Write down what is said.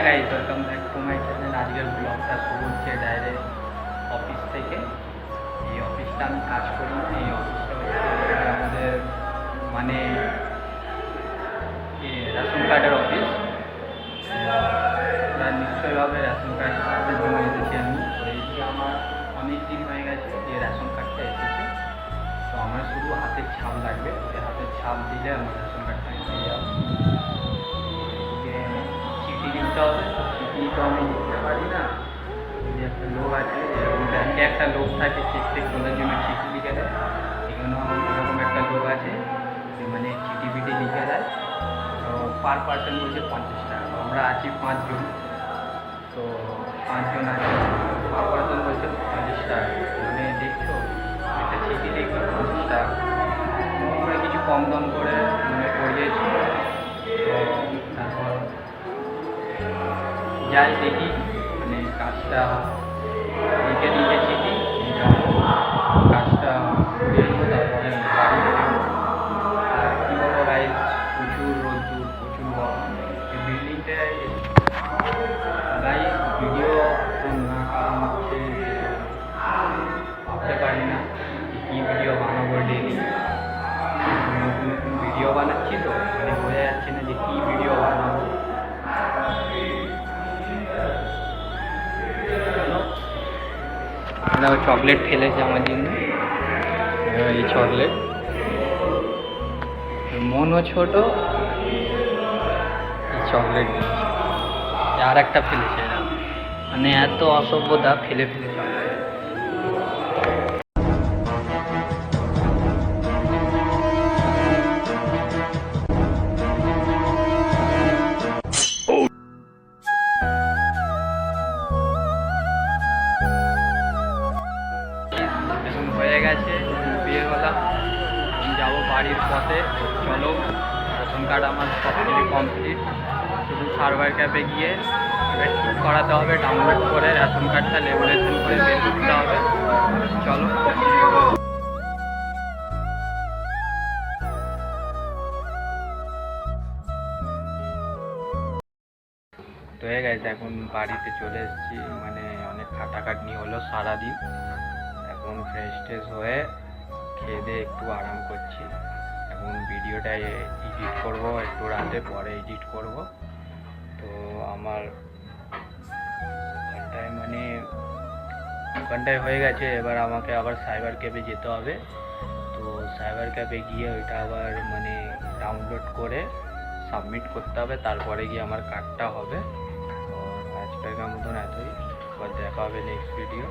Guys, welcome back to my channel. আজকের ব্লগটা শুরু হচ্ছে ডাইরেক্ট অফিস থেকে। এই অফিসটা আমি কাজ করি না, এই অফিসটা হচ্ছে আমাদের মানে রেশন কার্ডের অফিস। নিশ্চয়ভাবে রেশন কার্ডের জন্য এসেছি আমি। তো এইদিকে আমার অনেক দিন হয়ে গেছে যে রেশন কার্ডটা এসেছে। তো আমার শুধু হাতের ছাপ লাগবে, ওই হাতের ছাপ দিলে আমার রেশন কার্ডটা পেয়ে যাবো। চিঠি দিতে হবে, চিঠি তো আমি লিখতে পারি না। যে একটা লোক আছে, যেরকম ব্যাংকে একটা লোক থাকে চেক চেক করার জন্য চিঠি লিখে দেয়, এখানেও এরকম একটা লোক আছে যে মানে চিঠি ফিটি লিখে দেয়। তো পার পার্সন বলছে 50 টাকা। আমরা আছি 5 জন, তো 5 জন আছে, পার পার্সন বলছে 50 টাকা। মানে দেখছো, একটা চিঠি লিখবে 50 টাকা। আমরা কিছু কম দাম করে মানে করিয়েছি। তো তারপর যাই দেখি, মানে কাজটা লিখে দিয়েছে চিঠি, কাজটা করিয়ে দেবো, তারপরে বাড়ি ফিরবো। আর কী বলবো গাইস, প্রচুর রোদ্দুর, প্রচুর গরম এই বিল্ডিংটায়। গাইস ভিডিও না কারণ হচ্ছে ভাবতে পারি না কী ভিডিও বানাবো। ডেলি নতুন নতুন ভিডিও বানাচ্ছি, তো মানে বোঝা যাচ্ছে না যে কী ভিডিও বানাবো। চকলেট ফেলেছে আমার জন্য, এই চকলেট। মনও ছোট, চকলেট আর একটা ফেলেছে, মানে এত অসভ্যতা, ফেলে ফেলে চকলেট। এখন হয়ে গেছে, বিয়ে হলাম, আমি যাবো বাড়ির পথে। চলো, রেশন কার্ড আমার সব কিছু কমপ্লিট, শুধু সার্ভার ক্যাফে গিয়ে এবার ঠিক করাতে হবে। ডাউনলোড করে রেশন কার্ডটা লেমিনেশন করে বের করতে হবে। চলো। তো হয়ে গেছে, এখন বাড়িতে চলে এসেছি। মানে অনেক খাটাখাটনি হলো সারাদিন। এখন ফ্রেশ ট্রেশ হয়ে খেয়ে দিয়ে একটু আরাম করছি। এখন ভিডিওটা এডিট করব, একটু রাতে পরে এডিট করব। তো আমার ঘন্টায় হয়ে গেছে। এবার আমাকে আবার সাইবার ক্যাফে যেতে হবে। তো সাইবার ক্যাফে গিয়ে ওইটা আবার মানে ডাউনলোড করে সাবমিট করতে হবে, তারপরে গিয়ে আমার কার্ডটা হবে। তো আজকের মতন এতই, আবার দেখা হবে নেক্সট ভিডিও।